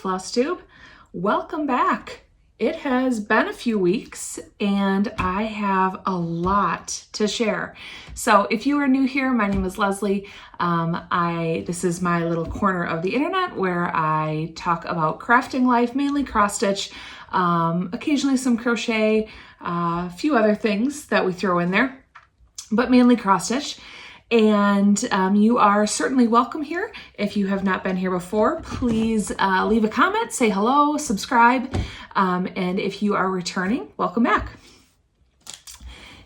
Flosstube, welcome back. It has been a few weeks and I have a lot to share. So if you are new here, my name is Leslie. This is my little corner of the internet where I talk about crafting life, mainly cross stitch, occasionally some crochet, a few other things that we throw in there, but mainly cross stitch. And you are certainly welcome here. If you have not been here before, please leave a comment, say hello, subscribe, and if you are returning, welcome back.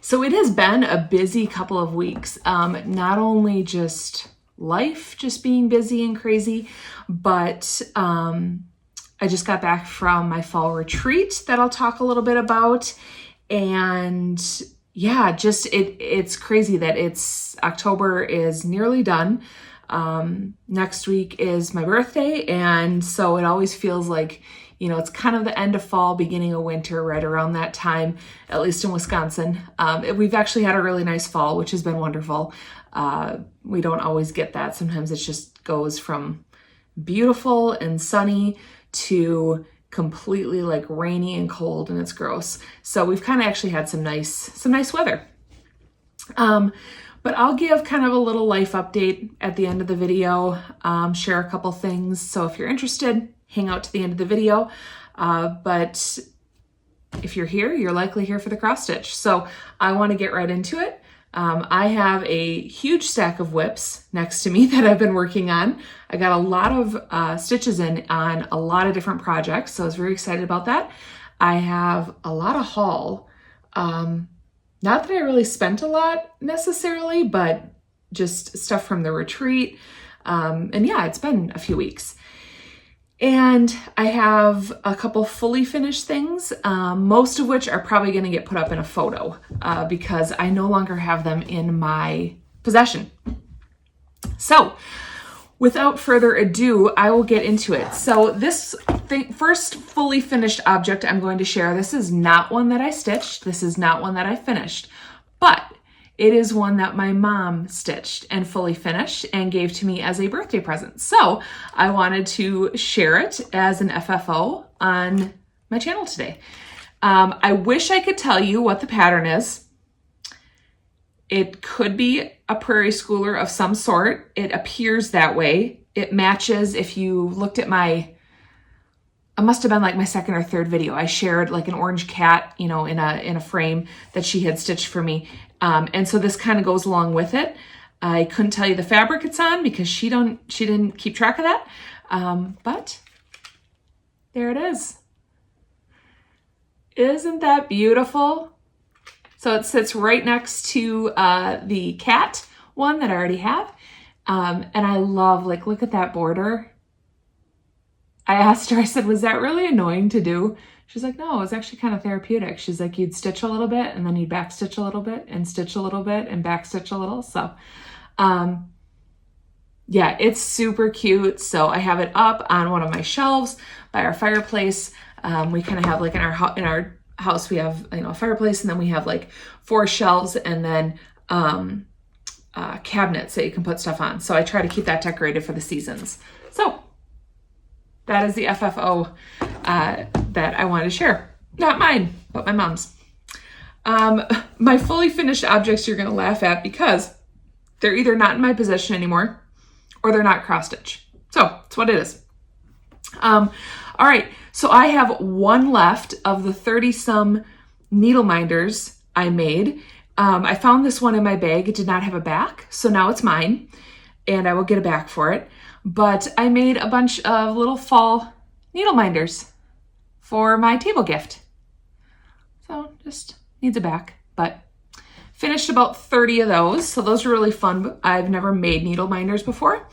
So it has been a busy couple of weeks, not only just life, just being busy and crazy, but I just got back from my fall retreat that I'll talk a little bit about. And yeah, just it's crazy that October is nearly done. Next week is my birthday, and so it always feels like, you know, it's kind of the end of fall, beginning of winter, right around that time, at least in Wisconsin. We've actually had a really nice fall, which has been wonderful. We don't always get that. Sometimes it just goes from beautiful and sunny to completely like rainy and cold, and it's gross. So we've kind of actually had some nice weather. But I'll give kind of a little life update at the end of the video, share a couple things. So if you're interested, hang out to the end of the video. But if you're here, you're likely here for the cross stitch. So I want to get right into it. I have a huge stack of whips next to me that I've been working on. I got a lot of stitches in on a lot of different projects, so I was very excited about that. I have a lot of haul. Not that I really spent a lot necessarily, but just stuff from the retreat. And yeah, it's been a few weeks. And I have a couple fully finished things, most of which are probably going to get put up in a photo because I no longer have them in my possession. So without further ado, I will get into it. So this first fully finished object I'm going to share, this is not one that I stitched. This is not one that I finished, but it is one that my mom stitched and fully finished and gave to me as a birthday present. So I wanted to share it as an FFO on my channel today. I wish I could tell you what the pattern is. It could be a prairie schooler of some sort. It appears that way. It matches. If you looked at it must have been like my second or third video. I shared like an orange cat, you know, in a frame that she had stitched for me. And so this kind of goes along with it. I couldn't tell you the fabric it's on because she didn't keep track of that. But there it is. Isn't that beautiful? So it sits right next to the cat one that I already have. And I love, like, look at that border. I asked her, I said, was that really annoying to do? She's like, no, it was actually kind of therapeutic. She's like, you'd stitch a little bit and then you'd back stitch a little bit and stitch a little bit and back stitch a little. So, yeah, it's super cute. So I have it up on one of my shelves by our fireplace. We kind of have like in our house, we have, you know, a fireplace, and then we have like 4 shelves and then, cabinets that you can put stuff on. So I try to keep that decorated for the seasons. So that is the FFO that I wanted to share. Not mine, but my mom's. My fully finished objects you're going to laugh at because they're either not in my possession anymore or they're not cross stitch. So that's what it is. All right, so I have one left of the 30-some needle minders I made. I found this one in my bag. It did not have a back, so now it's mine, and I will get a back for it. But I made a bunch of little fall needle minders for my table gift. So just needs a back, but finished about 30 of those. So those are really fun. I've never made needle minders before.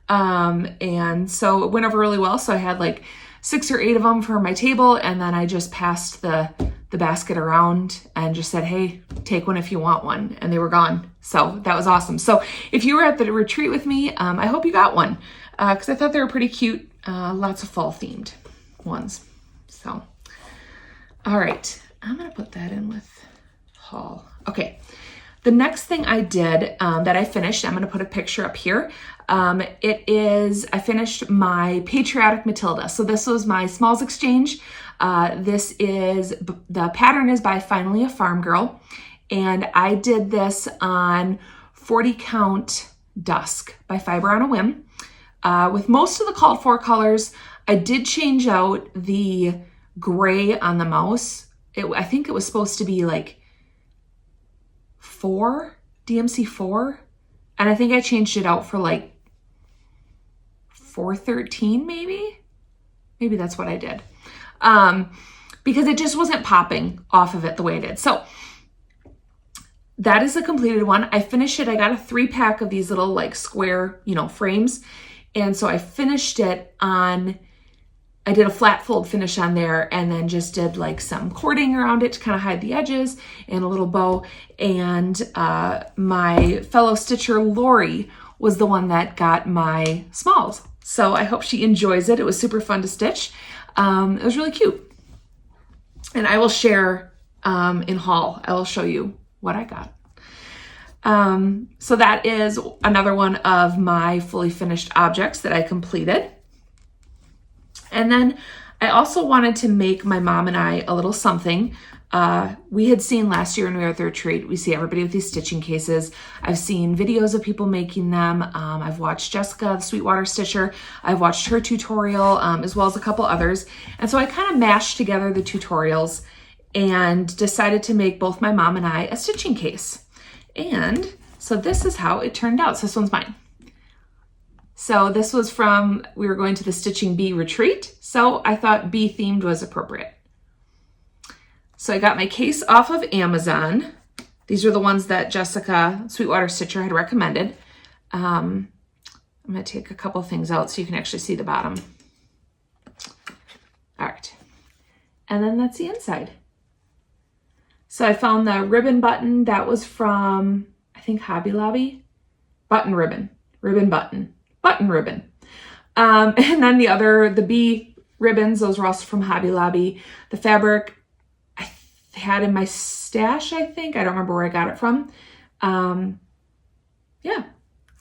And so it went over really well. So I had like 6 or 8 of them for my table. And then I just passed the basket around and just said, hey, take one if you want one. And they were gone. So that was awesome. So if you were at the retreat with me, I hope you got one because I thought they were pretty cute. Lots of fall themed ones. So, all right, I'm going to put that in with haul. Okay. The next thing I did that I finished, I'm going to put a picture up here. I finished my Patriotic Matilda. So this was my Smalls Exchange. The pattern is by Finally a Farm Girl. And I did this on 40 count Dusk by Fiber on a Whim. With most of the called for colors, I did change out the gray on the mouse. I think it was supposed to be like DMC 4. And I think I changed it out for like 413 maybe. Maybe that's what I did. Because it just wasn't popping off of it the way it did. So that is a completed one. I finished it. I got a 3-pack of these little like square, frames. And so I finished it I did a flat fold finish on there and then just did like some cording around it to kind of hide the edges and a little bow. And my fellow stitcher, Lori, was the one that got my smalls. So I hope she enjoys it. It was super fun to stitch. It was really cute. And I will share in haul. I will show you what I got. So that is another one of my fully finished objects that I completed. And then I also wanted to make my mom and I a little something. We had seen last year when we were at the retreat, we see everybody with these stitching cases. I've seen videos of people making them. I've watched Jessica, the Sweetwater Stitcher. I've watched her tutorial, as well as a couple others. And so I kind of mashed together the tutorials and decided to make both my mom and I a stitching case. And so this is how it turned out. So this one's mine. So this was we were going to the Stitching Bee retreat. So I thought bee themed was appropriate. So I got my case off of Amazon. These are the ones that Jessica, Sweetwater Stitcher, had recommended. I'm going to take a couple things out so you can actually see the bottom. All right. And then that's the inside. So I found the ribbon button. That was from, I think, Hobby Lobby. Button ribbon. Ribbon button. Button ribbon. And then the bee ribbons, those were also from Hobby Lobby. The fabric I had in my stash, I think. I don't remember where I got it from. Yeah.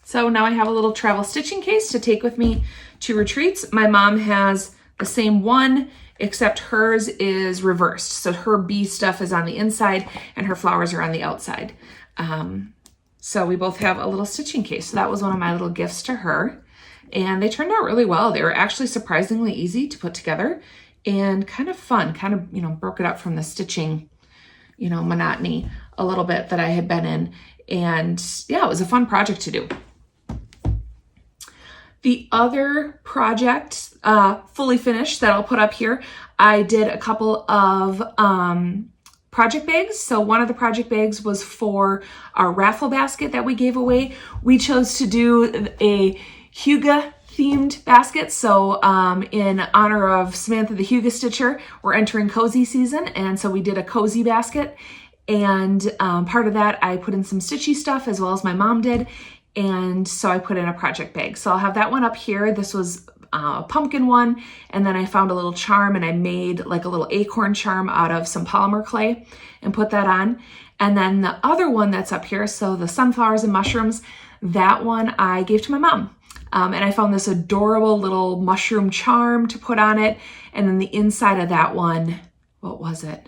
So now I have a little travel stitching case to take with me to retreats. My mom has the same one, except hers is reversed. So her bee stuff is on the inside and her flowers are on the outside. So we both have a little stitching case. So that was one of my little gifts to her. And they turned out really well. They were actually surprisingly easy to put together and kind of fun, kind of, broke it up from the stitching, monotony a little bit that I had been in. And yeah, it was a fun project to do. The other project, fully finished, that I'll put up here, I did a couple of project bags. So one of the project bags was for our raffle basket that we gave away. We chose to do a Hygge themed basket. So in honor of Samantha the Hygge Stitcher, we're entering cozy season. And so we did a cozy basket. And part of that, I put in some stitchy stuff as well as my mom did. And so I put in a project bag. So I'll have that one up here. This was a pumpkin one. And then I found a little charm and I made like a little acorn charm out of some polymer clay and put that on. And then the other one that's up here, so the sunflowers and mushrooms, that one I gave to my mom. And I found this adorable little mushroom charm to put on it. And then the inside of that one, what was it?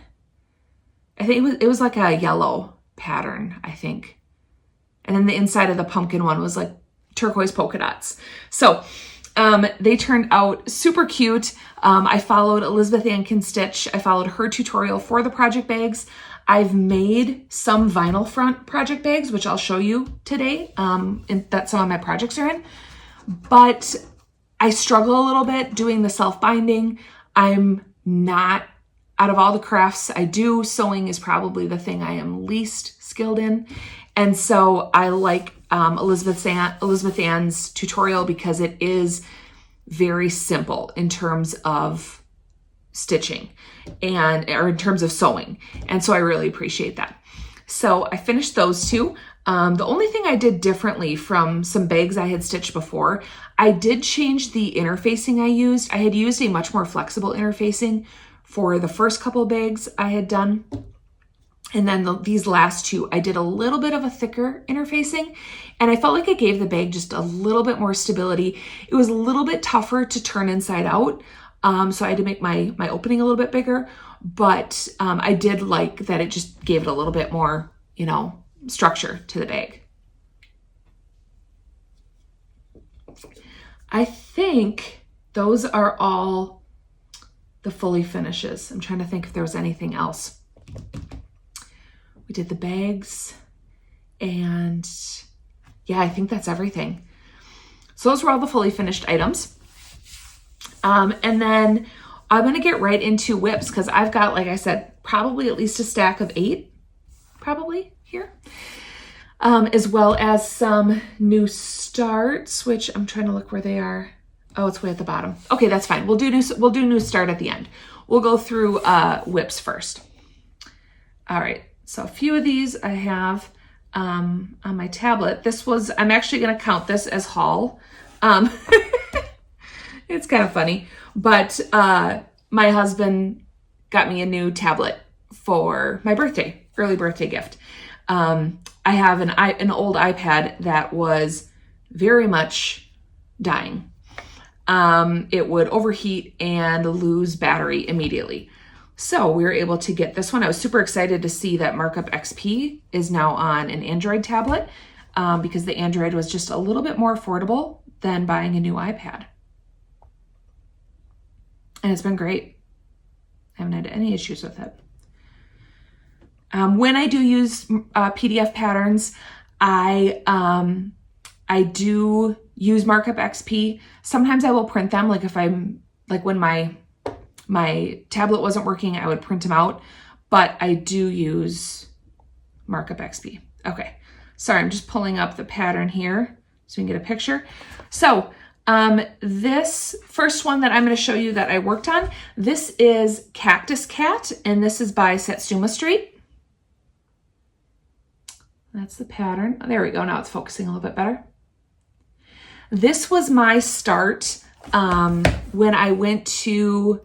I think it was like a yellow pattern, I think. And then the inside of the pumpkin one was like turquoise polka dots. So they turned out super cute. I followed Elizabeth Ann Can Stitch. I followed her tutorial for the project bags. I've made some vinyl front project bags, which I'll show you today, and that some of my projects are in. But I struggle a little bit doing the self-binding. I'm not, out of all the crafts I do, sewing is probably the thing I am least skilled in. And so I like Elizabeth Ann's tutorial because it is very simple in terms of stitching or in terms of sewing. And so I really appreciate that. So I finished those two. The only thing I did differently from some bags I had stitched before, I did change the interfacing I used. I had used a much more flexible interfacing for the first couple bags I had done. And then these last two, I did a little bit of a thicker interfacing, and I felt like it gave the bag just a little bit more stability. It was a little bit tougher to turn inside out, so I had to make my opening a little bit bigger, but I did like that it just gave it a little bit more, you know, structure to the bag. I think those are all the fully finishes. I'm trying to think if there was anything else. We did the bags, and yeah, I think that's everything. So those were all the fully finished items. And then I'm gonna get right into whips because I've got, like I said, probably at least a stack of 8, probably here. As well as some new starts, which I'm trying to look where they are. Oh, it's way at the bottom. Okay, that's fine. We'll do new start at the end. We'll go through whips first. All right. So a few of these I have on my tablet. I'm actually going to count this as haul. It's kind of funny, but my husband got me a new tablet for my birthday, early birthday gift. I have an old iPad that was very much dying. It would overheat and lose battery immediately. So we were able to get this one. I was super excited to see that Markup XP is now on an Android tablet because the Android was just a little bit more affordable than buying a new iPad. And it's been great. I haven't had any issues with it. When I do use PDF patterns, I do use Markup XP. Sometimes I will print them, like if I'm, like when my tablet wasn't working, I would print them out, but I do use Markup XP. Okay, sorry, I'm just pulling up the pattern here so we can get a picture. So this first one that I'm going to show you that I worked on, this is Cactus Cat, and this is by Satsuma Street. That's the pattern. Oh, there we go. Now it's focusing a little bit better. This was my start when I went to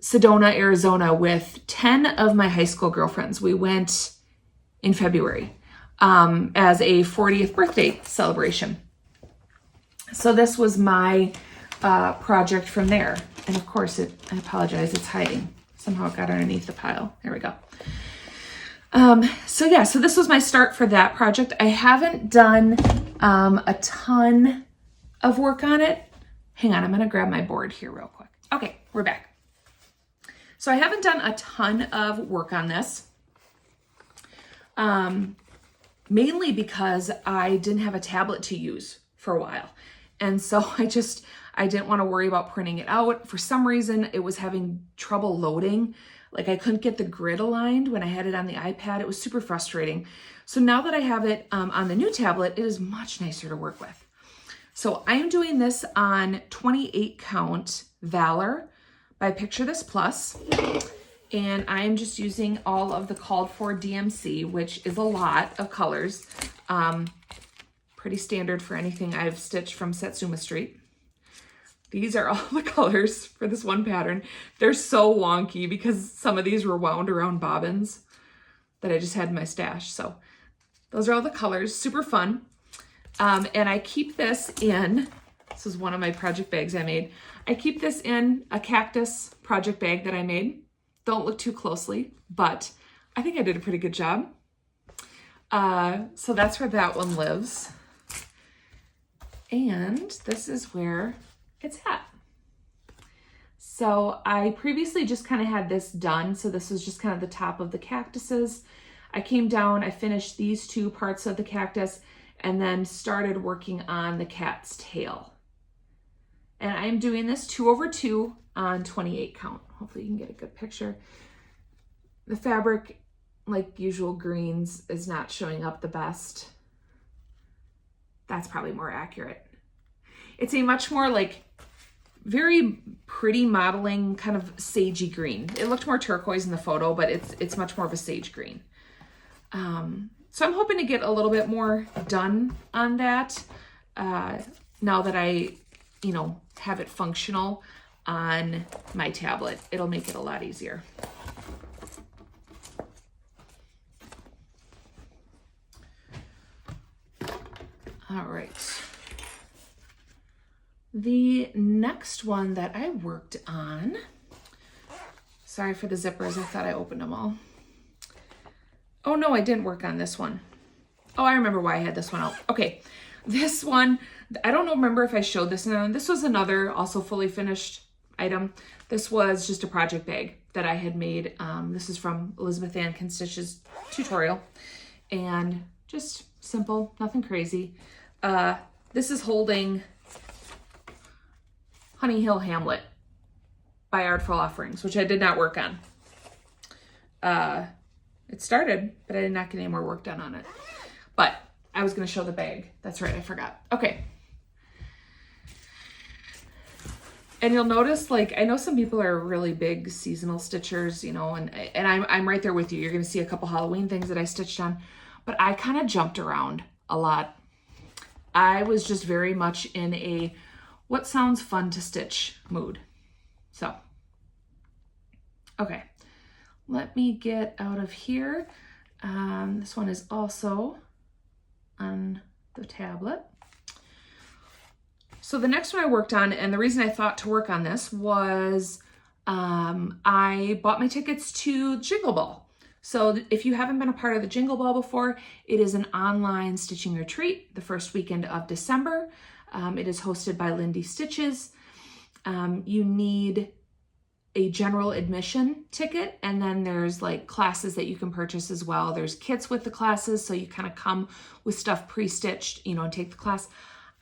Sedona, Arizona with 10 of my high school girlfriends. We went in February as a 40th birthday celebration. So this was my project from there. And of course, I apologize, it's hiding. Somehow it got underneath the pile. There we go. So this was my start for that project. I haven't done a ton of work on it. Hang on, I'm gonna grab my board here real quick. Okay, we're back. So I haven't done a ton of work on this, mainly because I didn't have a tablet to use for a while. And so I didn't want to worry about printing it out. For some reason, it was having trouble loading. Like I couldn't get the grid aligned when I had it on the iPad. It was super frustrating. So now that I have it on the new tablet, it is much nicer to work with. So I am doing this on 28 count Valor by Picture This Plus. And I'm just using all of the called for DMC, which is a lot of colors. Pretty standard for anything I've stitched from Satsuma Street. These are all the colors for this one pattern. They're so wonky because some of these were wound around bobbins that I just had in my stash. So those are all the colors, super fun. And I keep this in, this is one of my project bags I made. I keep this in a cactus project bag that I made. Don't look too closely, but I think I did a pretty good job. So that's where that one lives. And this is where it's at. So I previously just kind of had this done. So this was just kind of the top of the cactuses. I came down, I finished these two parts of the cactus and then started working on the cat's tail. And I'm doing this 2/2 on 28 count. Hopefully you can get a good picture. The fabric, like usual greens, is not showing up the best. That's probably more accurate. It's a much more like very pretty modeling kind of sagey green. It looked more turquoise in the photo, but it's much more of a sage green. So I'm hoping to get a little bit more done on that now that I, have it functional on my tablet. It'll make it a lot easier. All right. The next one that I worked on, sorry for the zippers, I thought I opened them all. Oh no, I didn't work on this one. Oh, I remember why I had this one out. Okay, this one, I don't remember if I showed this. This was another also fully finished item. This was just a project bag that I had made. This is from Elizabeth Ann Can Stitch's tutorial, and just simple, nothing crazy. This is holding Honey Hill Hamlet by Artful Offerings, which I did not work on. It started, but I did not get any more work done on it. But I was going to show the bag. That's right, I forgot. Okay. And you'll notice, like, I know some people are really big seasonal stitchers, you know, and I'm right there with you. You're going to see a couple Halloween things that I stitched on, but I kind of jumped around a lot. I was just very much in a what sounds fun to stitch mood. So, okay, let me get out of here. This one is also on the tablet. So the next one I worked on, and the reason I thought to work on this was I bought my tickets to Jingle Ball. So if you haven't been a part of the Jingle Ball before, it is an online stitching retreat the first weekend of December. It is hosted by Lindy Stitches. You need a general admission ticket, and then there's like classes that you can purchase as well. There's kits with the classes, so you kind of come with stuff pre-stitched, you know, and take the class.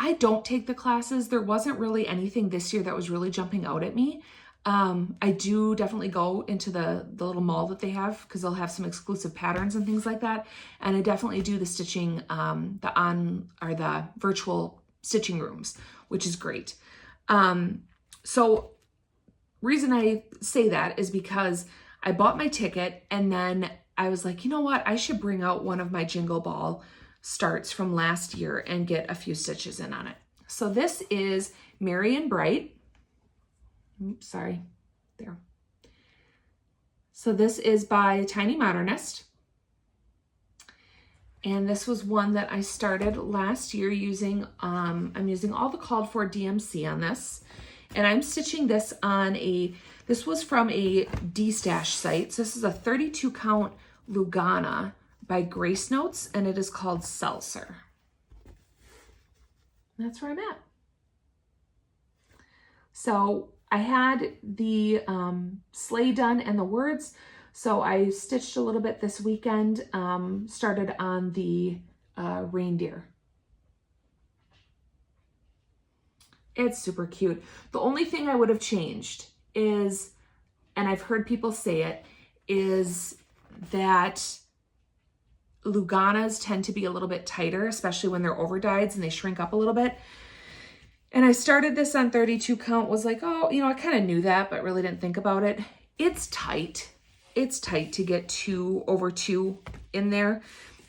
I don't take the classes. There wasn't really anything this year that was really jumping out at me. I do definitely go into the little mall that they have, because they'll have some exclusive patterns and things like that. And I definitely do the stitching, the virtual stitching rooms, which is great. So reason I say that is because I bought my ticket, and then I was like, you know what? I should bring out one of my Jingle Ball starts from last year and get a few stitches in on it. So this is Merry and Bright. Oops, sorry, there. So this is by Tiny Modernist. And this was one that I started last year using, I'm using all the called for DMC on this. And I'm stitching this on this was from a D-Stash site. So this is a 32 count Lugana by Grace Notes, and it is called Seltzer. That's where I'm at. So I had the sleigh done and the words. So I stitched a little bit this weekend, started on the reindeer. It's super cute. The only thing I would have changed is, and I've heard people say it, is that Luganas tend to be a little bit tighter, especially when they're overdyeds and they shrink up a little bit. And I started this on 32 count, was like, oh, you know, I kind of knew that, but really didn't think about it. It's tight. It's tight to get 2 over 2 in there.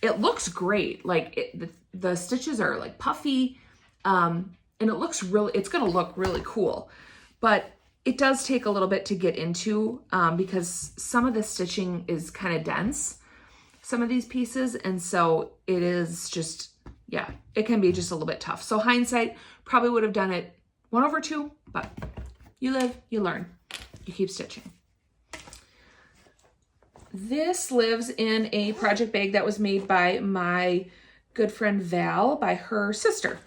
It looks great. Like the stitches are like puffy, and it looks really, it's going to look really cool, but it does take a little bit to get into, because some of the stitching is kind of dense, some of these pieces. And so it is just, yeah, it can be just a little bit tough. So hindsight, probably would have done it 1 over 2, but you live, you learn, you keep stitching. This lives in a project bag that was made by my good friend Val, by her sister.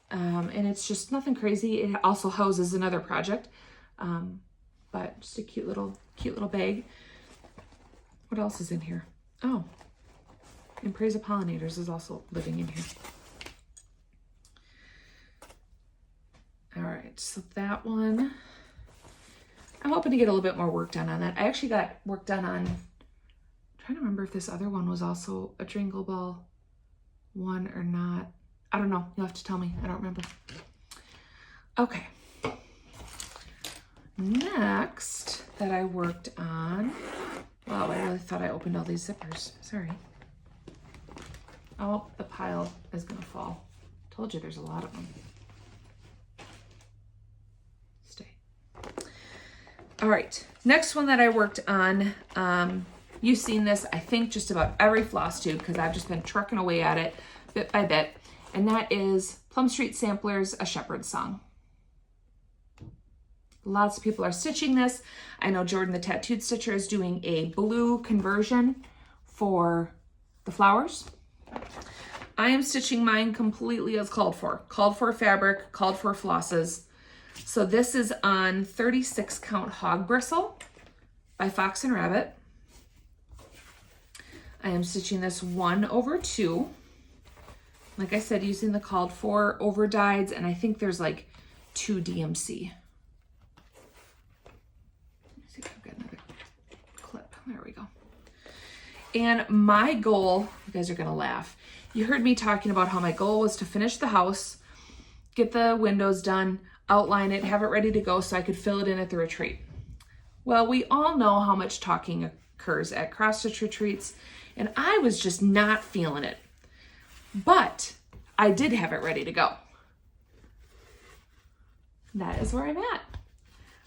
And it's just nothing crazy. It also houses another project, but just a cute little bag. What else is in here? Oh, and Praise of Pollinators is also living in here. All right, so that one, I'm hoping to get a little bit more work done on that. I actually got work done on, I'm trying to remember if this other one was also a Jingle Ball one or not. I don't know. You'll have to tell me. I don't remember. Okay. Next that I worked on, wow, I really thought I opened all these zippers. Sorry. Oh, the pile is going to fall. Told you there's a lot of them. Stay. All right. Next one that I worked on, you've seen this, I think, just about every floss tube, because I've just been trucking away at it bit by bit. and that is Plum Street Samplers, A Shepherd's Song. Lots of people are stitching this. I know Jordan the Tattooed Stitcher is doing a blue conversion for the flowers. I am stitching mine completely as called for. Called for fabric, called for flosses. So this is on 36 count Hogbristle by Fox and Rabbit. I am stitching this 1/2. Like I said, using the called for overdyeds, and I think there's like 2 DMC. Let's see if I've got another clip. There we go. And my goal, you guys are gonna laugh. You heard me talking about how my goal was to finish the house, get the windows done, outline it, have it ready to go so I could fill it in at the retreat. Well, we all know how much talking occurs at cross stitch retreats, and I was just not feeling it. But I did have it ready to go. That is where I'm at.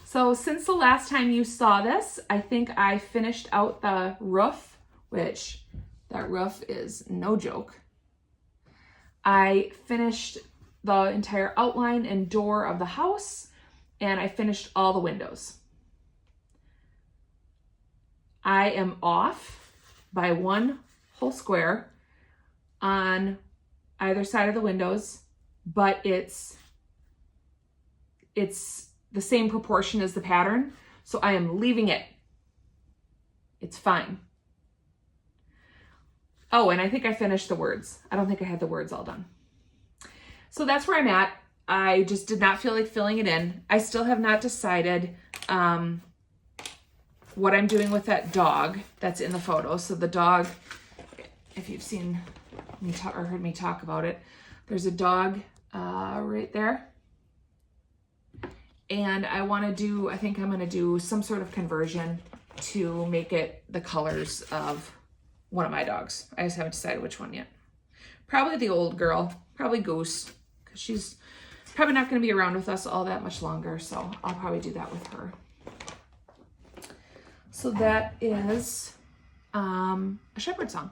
So since the last time you saw this, I think I finished out the roof, which that roof is no joke. I finished the entire outline and door of the house, and I finished all the windows. I am off by 1 whole square on either side of the windows, but it's the same proportion as the pattern, so I am leaving it. It's fine. Oh, and I think I finished the words. I don't think I had the words all done. So that's where I'm at. I just did not feel like filling it in. I still have not decided what I'm doing with that dog that's in the photo. So the dog, if you've seen me talk or heard me talk about it, there's a dog right there. And I think I'm going to do some sort of conversion to make it the colors of one of my dogs. I just haven't decided which one yet. Probably the old girl, probably Goose, because she's probably not going to be around with us all that much longer, so I'll probably do that with her. So that is A Shepherd's Song.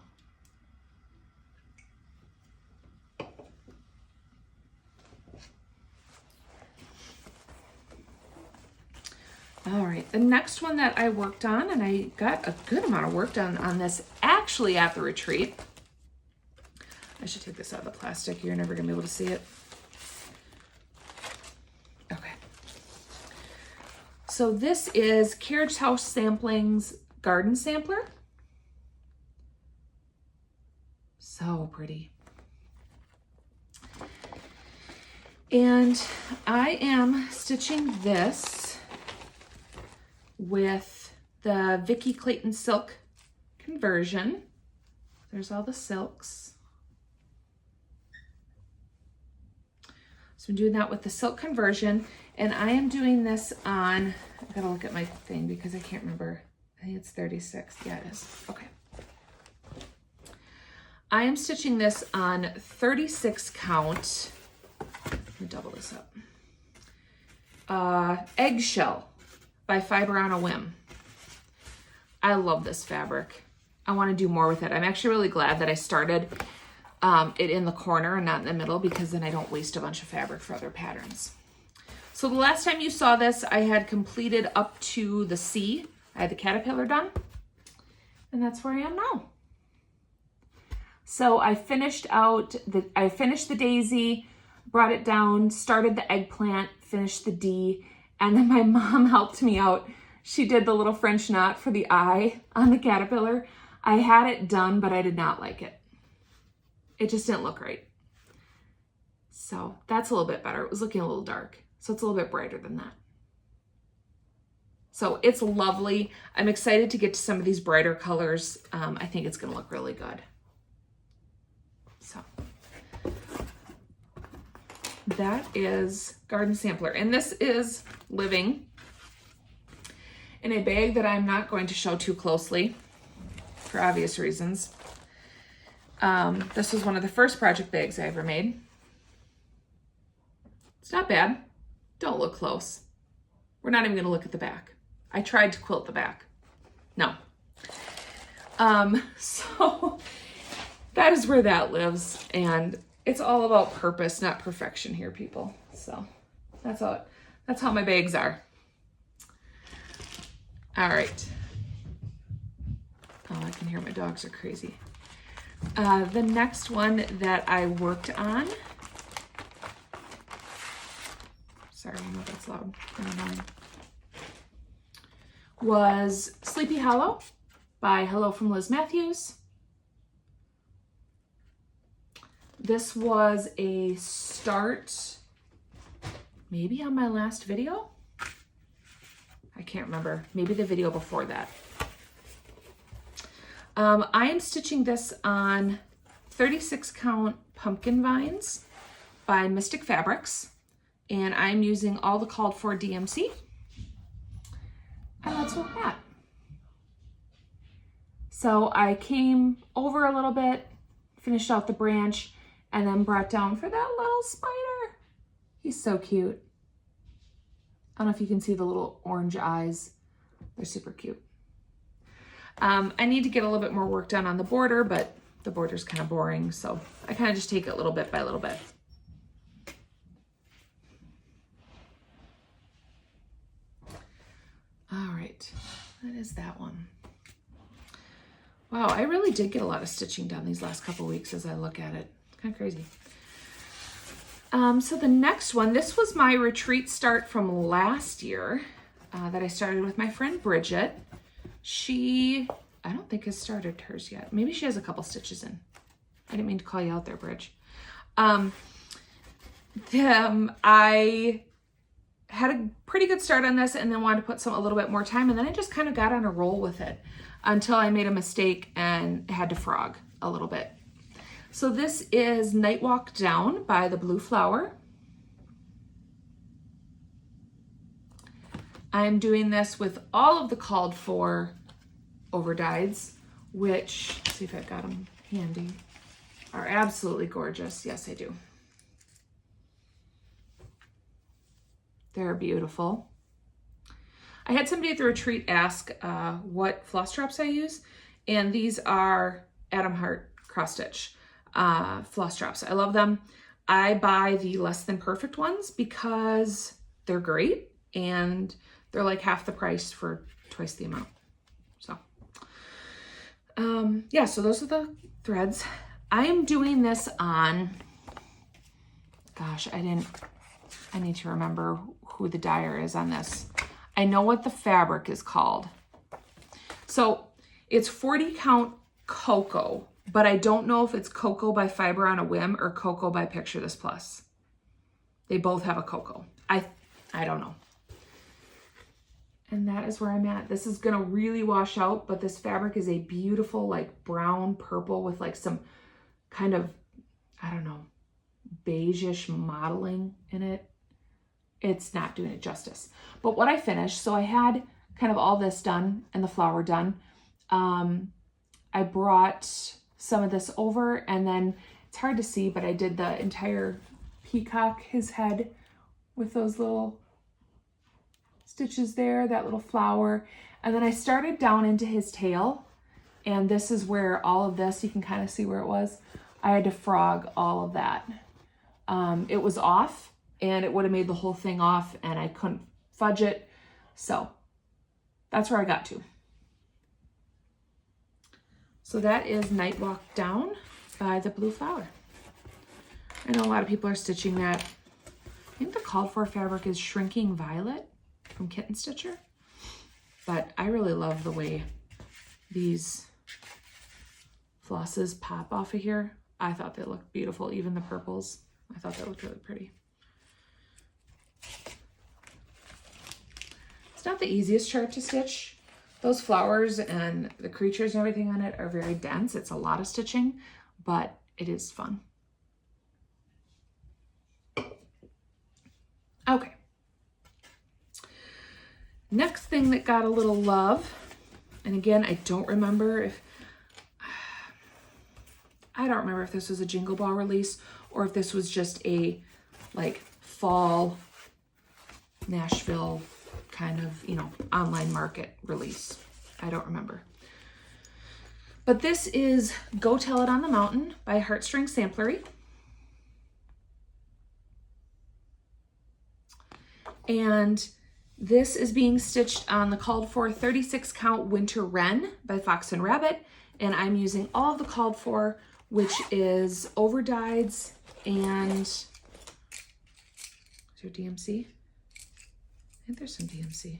All right, the next one that I worked on, and I got a good amount of work done on this actually at the retreat. I should take this out of the plastic. You're never gonna be able to see it. Okay. So this is Carriage House Samplings Garden Sampler. So pretty. And I am stitching this with the Victoria Clayton silk conversion. There's all the silks. So I'm doing that with the silk conversion, and I am doing this on, I gotta look at my thing because I can't remember. I think it's 36. Yeah, it is. Okay. I am stitching this on 36 count. Let me double this up. Eggshell by Fiber on a Whim. I love this fabric. I want to do more with it. I'm actually really glad that I started it in the corner and not in the middle, because then I don't waste a bunch of fabric for other patterns. So the last time you saw this, I had completed up to the C. I had the caterpillar done, and that's where I am now. So I finished the daisy, brought it down, started the eggplant, finished the D, and then my mom helped me out. She did the little French knot for the eye on the caterpillar. I had it done, but I did not like it. It just didn't look right. So that's a little bit better. It was looking a little dark, so it's a little bit brighter than that. So it's lovely. I'm excited to get to some of these brighter colors. I think it's gonna look really good. So that is Garden Sampler. And this is living in a bag that I'm not going to show too closely for obvious reasons. This was one of the first project bags I ever made. It's not bad. Don't look close. We're not even gonna look at the back. I tried to quilt the back. No. So that is where that lives. And it's all about purpose, not perfection here, people. So that's how my bags are. All right. Oh, I can hear my dogs are crazy. The next one that I worked on, sorry, I know that's loud and annoying, was Sleepy Hollow by Hello from Liz Matthews. This was a start, maybe on my last video? I can't remember, maybe the video before that. I am stitching this on 36 count pumpkin vines by Mystic Fabrics, and I'm using all the called for DMC, and that's what we're at. So I came over a little bit, finished out the branch, and then brought down for that little spider. He's so cute. I don't know if you can see the little orange eyes. They're super cute. I need to get a little bit more work done on the border, but the border's kind of boring, so I kind of just take it little bit by little bit. All right, that is that one. Wow, I really did get a lot of stitching done these last couple weeks as I look at it. It's kind of crazy. So the next one, this was my retreat start from last year that I started with my friend Bridget. She, I don't think has started hers yet. Maybe she has a couple stitches in. I didn't mean to call you out there, Bridge. I had a pretty good start on this and then wanted to put a little bit more time, and then I just kind of got on a roll with it until I made a mistake and had to frog a little bit. So this is Night Walk Down by the Blue Flower. I'm doing this with all of the called for overdyeds, which, let's see if I've got them handy, are absolutely gorgeous. Yes, I do. They're beautiful. I had somebody at the retreat ask what floss drops I use, and these are Adam Hart cross stitch floss drops. I love them. I buy the less than perfect ones because they're great and they're like half the price for twice the amount. So yeah, so those are the threads. I am doing this on, gosh, I need to remember who the dyer is on this. I know what the fabric is called. So it's 40 count cocoa, but I don't know if it's Cocoa by Fiber on a Whim or Cocoa by Picture This Plus. They both have a cocoa. I don't know. And that is where I'm at. This is gonna really wash out, but this fabric is a beautiful like brown purple with like some kind of, I don't know, beige-ish modeling in it. It's not doing it justice. But what I finished, so I had kind of all this done and the flower done. I brought some of this over, and then it's hard to see, but I did the entire peacock, his head, with those little stitches there, that little flower. And then I started down into his tail, and this is where all of this, you can kind of see where it was. I had to frog all of that. It was off, and it would have made the whole thing off, and I couldn't fudge it. So that's where I got to. So that is Night Walk Down by the Blue Flower. I know a lot of people are stitching that. I think the called for fabric is Shrinking Violet from Kitten Stitcher, but I really love the way these flosses pop off of here. I thought they looked beautiful, even the purples. I thought that looked really pretty. It's not the easiest chart to stitch. Those flowers and the creatures and everything on it are very dense. It's a lot of stitching, but it is fun. Okay. Next thing that got a little love, and again, I don't remember if this was a Jingle Ball release or if this was just a like fall Nashville kind of, online market release. I don't remember. But this is Go Tell It on the Mountain by Heartstring Samplery. And this is being stitched on the called for 36 count Winter Wren by Fox and Rabbit. And I'm using all of the called for, which is overdyeds and, is there DMC? I think there's some DMC.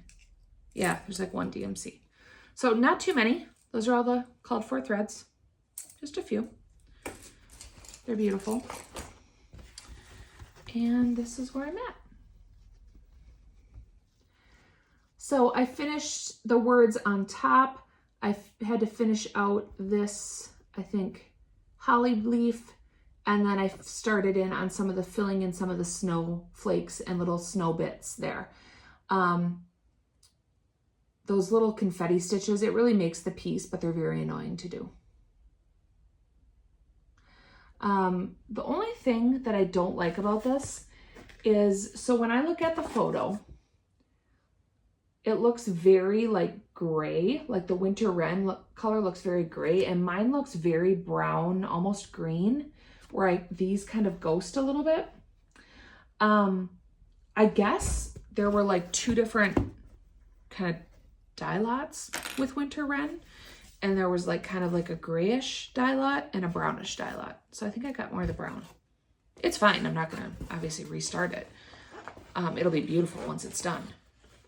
Yeah, there's like one DMC. So not too many. Those are all the called for threads. Just a few. They're beautiful. And this is where I'm at. So I finished the words on top. I had to finish out this, I think, holly leaf. And then I started in on some of the filling in some of the snow flakes and little snow bits there. Those little confetti stitches, it really makes the piece, but they're very annoying to do. The only thing that I don't like about this is, so when I look at the photo, it looks very like gray, like the Winter Wren color looks very gray, and mine looks very brown, almost green, where these kind of ghost a little bit. I guess there were like two different kind of dye lots with Winter Wren, and there was like kind of like a grayish dye lot and a brownish dye lot. So I think I got more of the brown. It's fine. I'm not gonna obviously restart it. It'll be beautiful once it's done.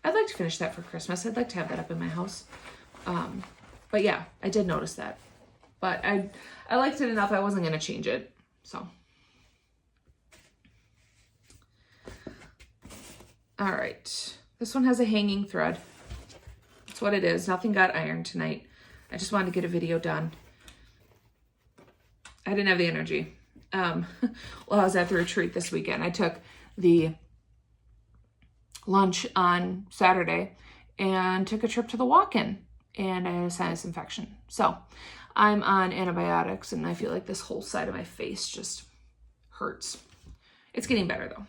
I'd like to finish that for Christmas. I'd like to have that up in my house. But yeah, I did notice that. But I liked it enough, I wasn't gonna change it, so. All right, this one has a hanging thread. That's what it is. Nothing got ironed tonight. I just wanted to get a video done. I didn't have the energy. Well, I was at the retreat this weekend. I took the lunch on Saturday and took a trip to the walk-in, and I had a sinus infection. So I'm on antibiotics, and I feel like this whole side of my face just hurts. It's getting better though.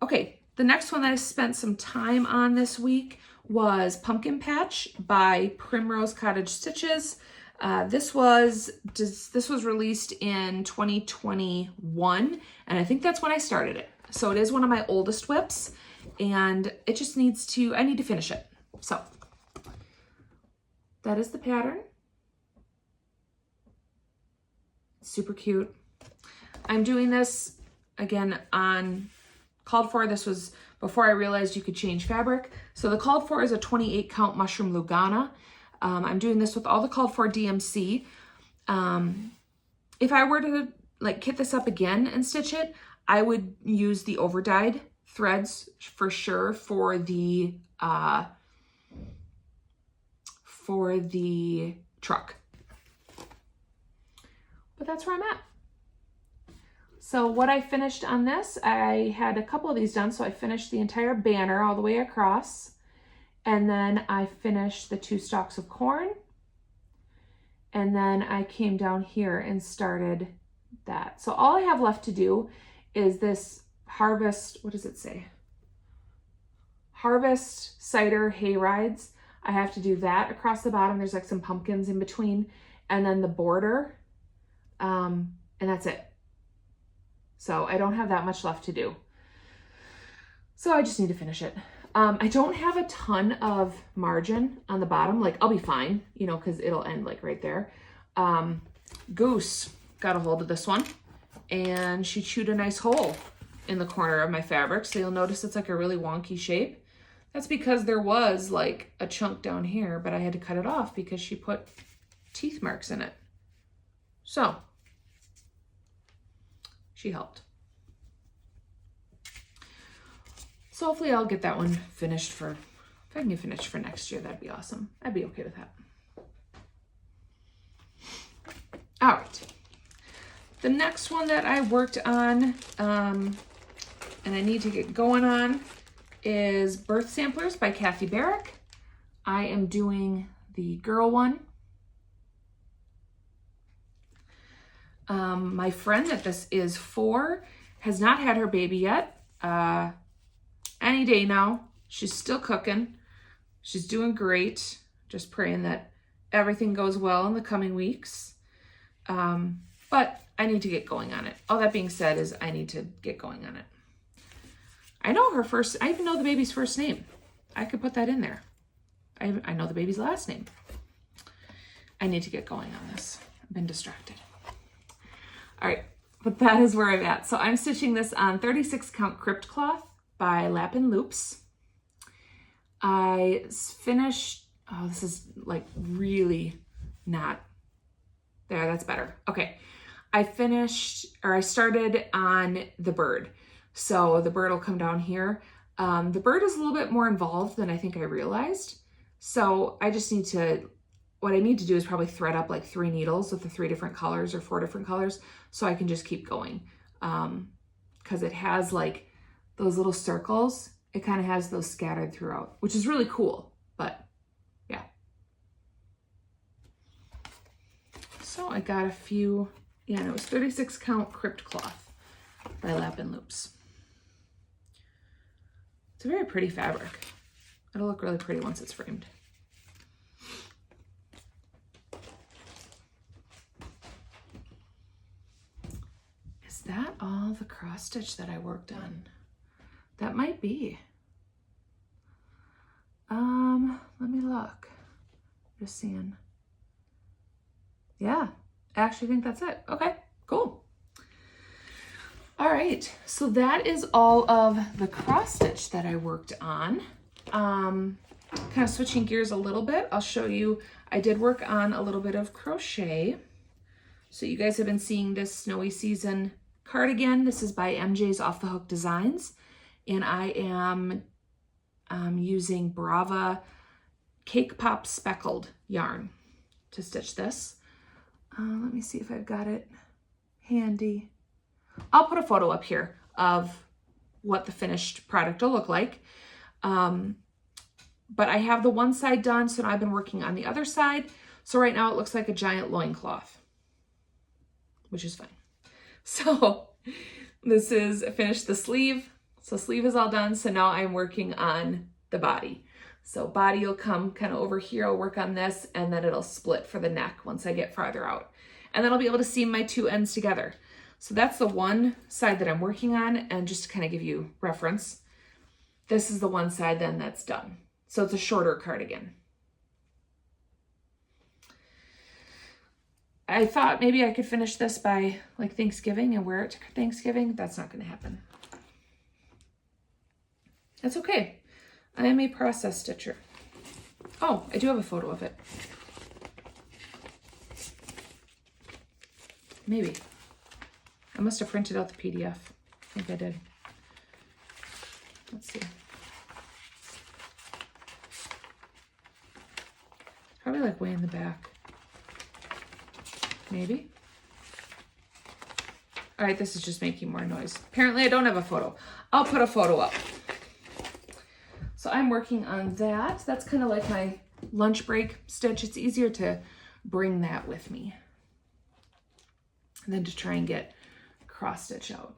Okay, the next one that I spent some time on this week was Pumpkin Patch by Primrose Cottage Stitches. This was released in 2021, and I think that's when I started it. So it is one of my oldest whips, and it just needs to, I need to finish it. So that is the pattern. Super cute. I'm doing this again on called for. This was before I realized you could change fabric. So the called for is a 28 count mushroom lugana. I'm doing this with all the called for DMC. If I were to like kit this up again and stitch it, I would use the overdyed threads for sure for the truck. But that's where I'm at. So what I finished on this, I had a couple of these done. So I finished the entire banner all the way across. And then I finished the 2 stalks of corn. And then I came down here and started that. So all I have left to do is this harvest, what does it say? Harvest cider hay rides. I have to do that across the bottom. There's like some pumpkins in between, and then the border. And that's it. So I don't have that much left to do. So I just need to finish it. I don't have a ton of margin on the bottom. Like I'll be fine, you know, cause it'll end like right there. Goose got a hold of this one, and she chewed a nice hole in the corner of my fabric. So you'll notice it's like a really wonky shape. That's because there was like a chunk down here, but I had to cut it off because she put teeth marks in it. So she helped. So hopefully I'll get that one finished for, if I can get finished for next year, that'd be awesome. I'd be okay with that. All right. The next one that I worked on, and I need to get going on, is Birth Samplers by Kathy Barrick. I am doing the girl one. My friend that this is for has not had her baby yet. Any day now. She's still cooking. She's doing great. Just praying that everything goes well in the coming weeks. But I need to get going on it. All that being said is I need to get going on it. I know her first, I even know the baby's first name. I could put that in there. I know the baby's last name. I need to get going on this. I've been distracted. All right, but that is where I'm at. So I'm stitching this on 36 count Crypt Cloth by Lapin Loops. I finished, oh, this is like really not, there, that's better. Okay, I started on the bird. So the bird will come down here. The bird is a little bit more involved than I think I realized. So I just need to, what I need to do is probably thread up like 3 needles with the 3 different colors or 4 different colors so I can just keep going. Because it has like those little circles. It kind of has those scattered throughout, which is really cool, but yeah. So I got a few, yeah, and it was 36 count Crypt Cloth by Lapin Loops. It's a very pretty fabric. It'll look really pretty once it's framed. Is that all the cross stitch that I worked on? That might be. Let me look. Just seeing. Yeah, I actually think that's it. Okay, cool. All right, so that is all of the cross stitch that I worked on. Kind of switching gears a little bit, I'll show you, I did work on a little bit of crochet. So you guys have been seeing this Snowy Season cardigan. This is by MJ's Off the Hook Designs. And I am using Brava Cake Pop Speckled yarn to stitch this. Let me see if I've got it handy. I'll put a photo up here of what the finished product will look like. But I have the one side done, so now I've been working on the other side. So right now it looks like a giant loincloth, which is fine. So this is finished the sleeve. So sleeve is all done. So now I'm working on the body. So body will come kind of over here. I'll work on this and then it'll split for the neck once I get farther out. And then I'll be able to seam my 2 ends together. So that's the one side that I'm working on, and just to kind of give you reference, this is the one side then that's done. So it's a shorter cardigan. I thought maybe I could finish this by like Thanksgiving and wear it to Thanksgiving. That's not going to happen. That's okay. I am a process stitcher. Oh, I do have a photo of it. Maybe. I must have printed out the PDF. I think I did. Let's see. Probably like way in the back. Maybe. All right, this is just making more noise. Apparently I don't have a photo. I'll put a photo up. So I'm working on that. That's kind of like my lunch break stitch. It's easier to bring that with me than to try and get cross stitch out.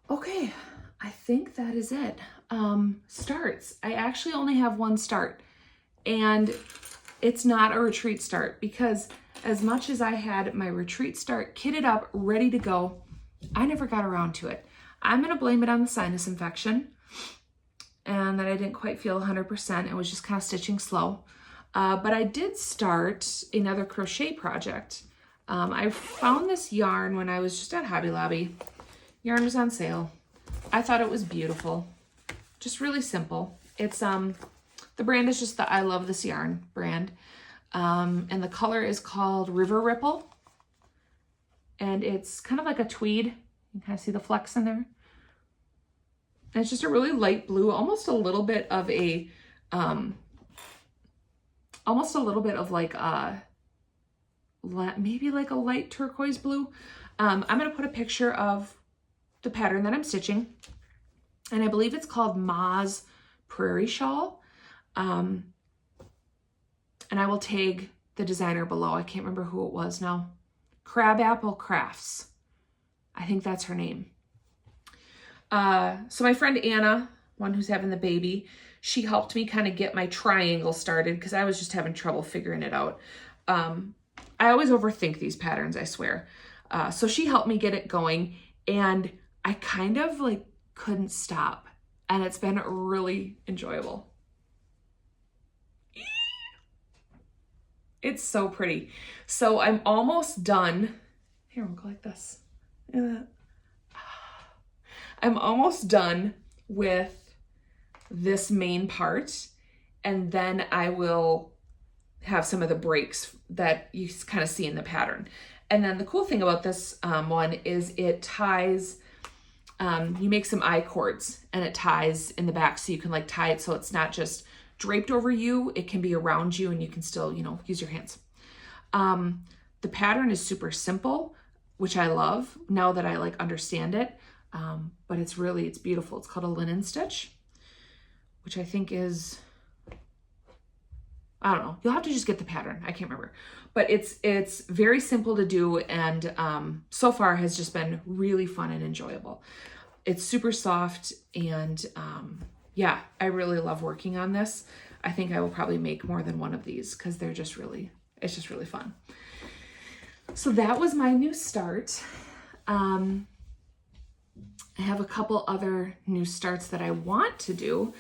Okay, I think that is it. Starts. I actually only have one start, and it's not a retreat start, because as much as I had my retreat start kitted up, ready to go, I never got around to it. I'm gonna blame it on the sinus infection and that I didn't quite feel 100%. It was just kind of stitching slow. But I did start another crochet project. I found this yarn when I was just at Hobby Lobby. Yarn was on sale. I thought it was beautiful. Just really simple. It's the brand is just the I Love This Yarn brand. And the color is called River Ripple. And it's kind of like a tweed. You can kind of see the flecks in there. And it's just a really light blue, almost a little bit of a like maybe like a light turquoise blue. I'm going to put a picture of the pattern that I'm stitching, and I believe it's called Ma's Prairie Shawl. And I will tag the designer below. I can't remember who it was now. Crabapple Crafts. I think that's her name. So my friend Anna, one who's having the baby, she helped me kind of get my triangle started because I was just having trouble figuring it out. I always overthink these patterns, I swear. So she helped me get it going, and I kind of like couldn't stop, and it's been really enjoyable. It's so pretty. So I'm almost done. Here, we'll go like this. I'm almost done with this main part, and then I will have some of the breaks that you kind of see in the pattern. And then the cool thing about this one is it ties, you make some I-cords and it ties in the back, so you can like tie it so it's not just draped over you, it can be around you and you can still, you know, use your hands. The pattern is super simple, which I love now that I like understand it. But it's beautiful. It's called a linen stitch, which I think is, I don't know. You'll have to just get the pattern. I can't remember, but it's very simple to do. And, so far has just been really fun and enjoyable. It's super soft. And, yeah, I really love working on this. I think I will probably make more than one of these because it's just really fun. So that was my new start. I have a couple other new starts that I want to do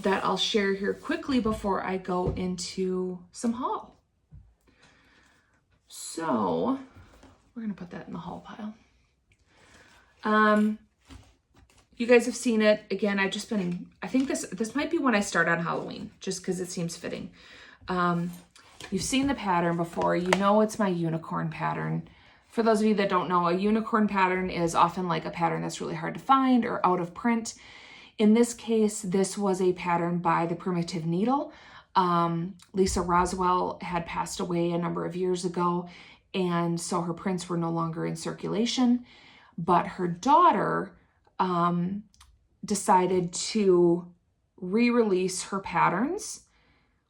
that I'll share here quickly before I go into some haul. So we're going to put that in the haul pile. You guys have seen it. Again, I think this might be when I start on Halloween, just because it seems fitting. You've seen the pattern before. You know it's my unicorn pattern. For those of you that don't know, a unicorn pattern is often like a pattern that's really hard to find or out of print. In this case, this was a pattern by the Primitive Needle. Lisa Roswell had passed away a number of years ago, and so her prints were no longer in circulation. But her daughter decided to re-release her patterns,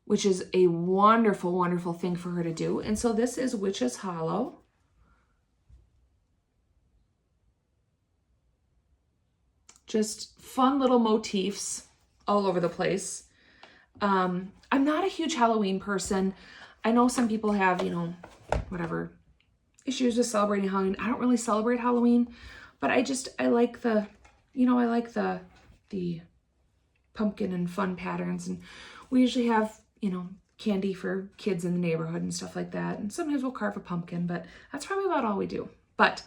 which is a wonderful, wonderful thing for her to do. And so this is Witch's Hollow. Just fun little motifs all over the place. I'm not a huge Halloween person. I know some people have, you know, whatever, issues with celebrating Halloween. I don't really celebrate Halloween, but I like the, you know, I like the pumpkin and fun patterns. And we usually have, you know, candy for kids in the neighborhood and stuff like that. And sometimes we'll carve a pumpkin, but that's probably about all we do. But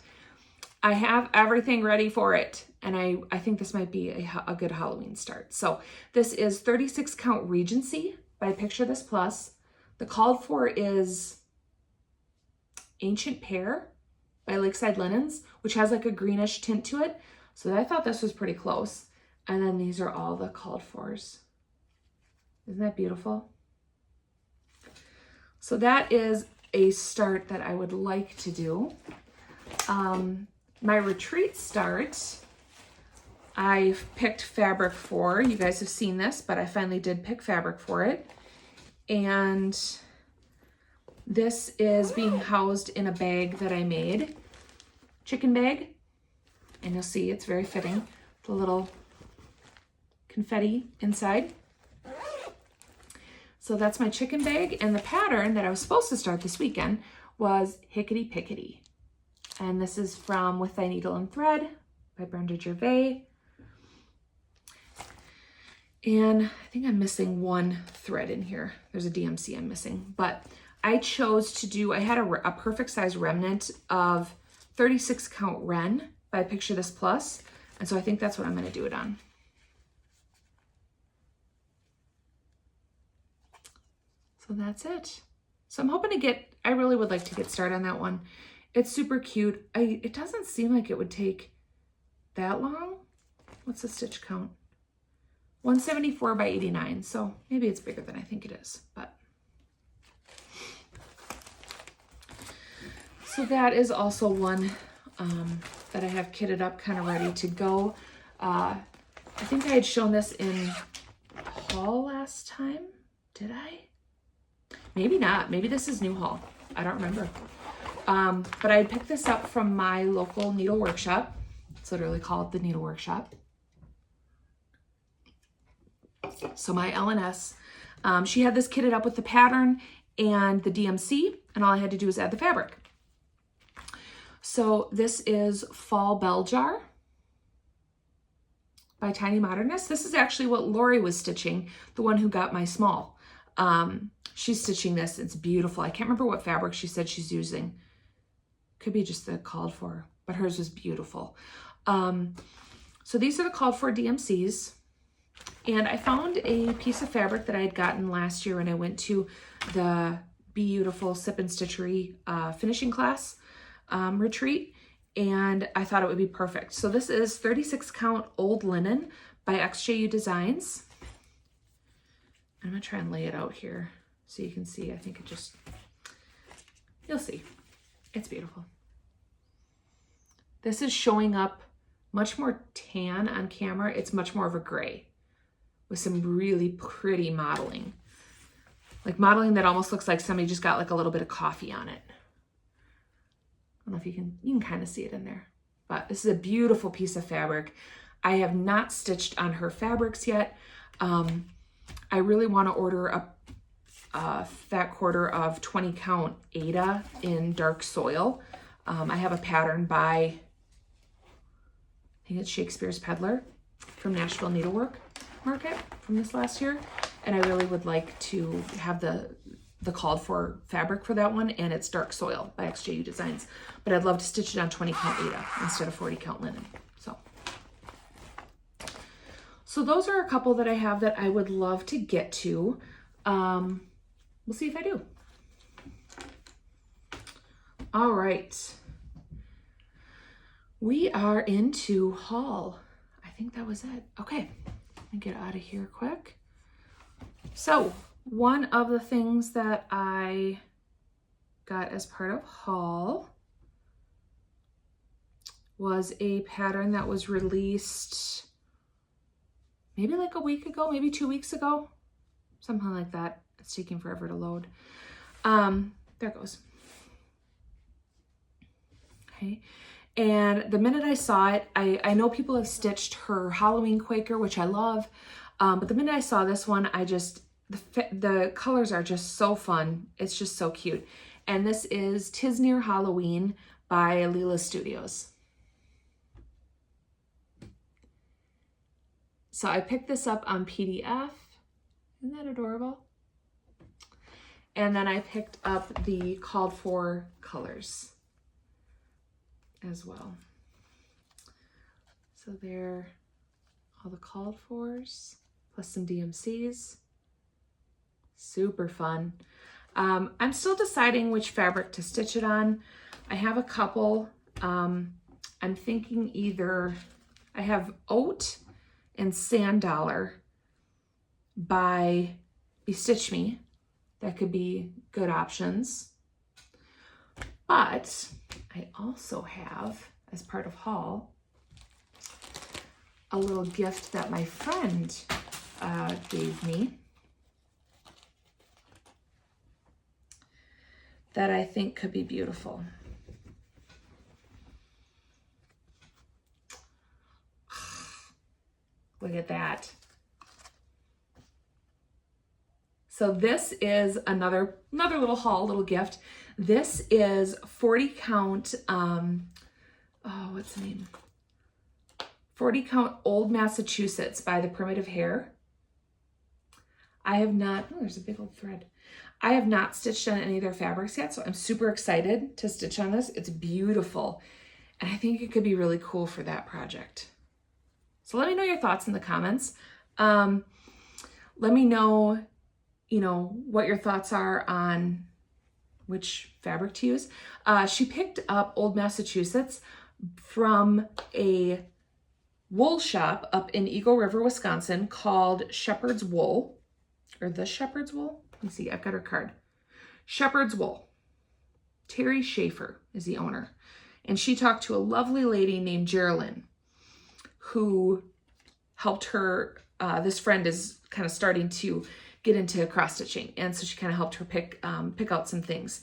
I have everything ready for it. And I think this might be a good Halloween start. So this is 36 count Regency by Picture This Plus. The called for is Ancient Pear by Lakeside Linens, which has like a greenish tint to it. So I thought this was pretty close. And then these are all the called fors. Isn't that beautiful? So that is a start that I would like to do. My retreat start, I've picked fabric for. You guys have seen this, but I finally did pick fabric for it. And this is being housed in a bag that I made, chicken bag. And you'll see it's very fitting. The little confetti inside. So that's my chicken bag. And the pattern that I was supposed to start this weekend was Hickety Pickety. And this is from With Thy Needle and Thread by Brenda Gervais. And I think I'm missing one thread in here. There's a DMC I'm missing. But I chose to do, I had a perfect size remnant of 36 count Wren by Picture This Plus. And so I think that's what I'm going to do it on. So that's it. So I'm hoping to I really would like to get started on that one. It's super cute. It doesn't seem like it would take that long. What's the stitch count? 174 by 89. So maybe it's bigger than I think it is, but. So that is also one that I have kitted up, kind of ready to go. I think I had shown this in haul last time. Did I? Maybe not. Maybe this is new haul. I don't remember. But I picked this up from my local needle workshop. It's literally called the Needle Workshop. So my LNS, she had this kitted up with the pattern and the DMC, and all I had to do was add the fabric. So this is Fall Bell Jar by Tiny Modernist. This is actually what Lori was stitching, the one who got my small. She's stitching this. It's beautiful. I can't remember what fabric she said she's using. Could be just the called for, but hers was beautiful. So these are the called for DMCs. And I found a piece of fabric that I had gotten last year when I went to the beautiful Sip and Stitchery finishing class retreat. And I thought it would be perfect. So this is 36 count old linen by XJU Designs. I'm gonna try and lay it out here so you can see. I think it just, you'll see. It's beautiful. This is showing up much more tan on camera. It's much more of a gray with some really pretty modeling. Like modeling that almost looks like somebody just got like a little bit of coffee on it. I don't know if you can kind of see it in there, but this is a beautiful piece of fabric. I have not stitched on her fabrics yet. I really want to order a fat quarter of 20 count Ada in dark soil. I have a pattern by, I think it's Shakespeare's Peddler from Nashville Needlework Market from this last year. And I really would like to have the called for fabric for that one, and it's Dark Soil by XJU Designs. But I'd love to stitch it on 20 count Ada instead of 40 count linen. So those are a couple that I have that I would love to get to. We'll see if I do. All right. We are into haul. I think that was it. Okay, let me get out of here quick. So one of the things that I got as part of haul was a pattern that was released maybe like a week ago, maybe 2 weeks ago, something like that. It's taking forever to load. There it goes. Okay. And the minute I saw it, I know people have stitched her Halloween Quaker, which I love. But the minute I saw this one, the colors are just so fun. It's just so cute. And this is 'Tis Near Halloween by Leela Studios. So I picked this up on PDF. Isn't that adorable? And then I picked up the called for colors as well. So there, all the called fors, plus some DMCs. Super fun. I'm still deciding which fabric to stitch it on. I have a couple. I'm thinking either, I have Oat and Sand Dollar by Stitch Me. That could be good options. But I also have, as part of haul, a little gift that my friend gave me that I think could be beautiful. Look at that. So this is another little haul, little gift. This is 40 count, what's the name? 40 count Old Massachusetts by the Primitive Hair. I have not, oh, there's a big old thread. I have not stitched on any of their fabrics yet, so I'm super excited to stitch on this. It's beautiful. And I think it could be really cool for that project. So let me know your thoughts in the comments. Let me know, what your thoughts are on which fabric to use. She picked up Old Massachusetts from a wool shop up in Eagle River, Wisconsin called Shepherd's Wool, or the Shepherd's Wool. Let me see, I've got her card. Shepherd's Wool. Terry Schaefer is the owner. And she talked to a lovely lady named Geraldine who helped her. This friend is kind of starting to get into cross stitching, and so she kind of helped her pick out some things.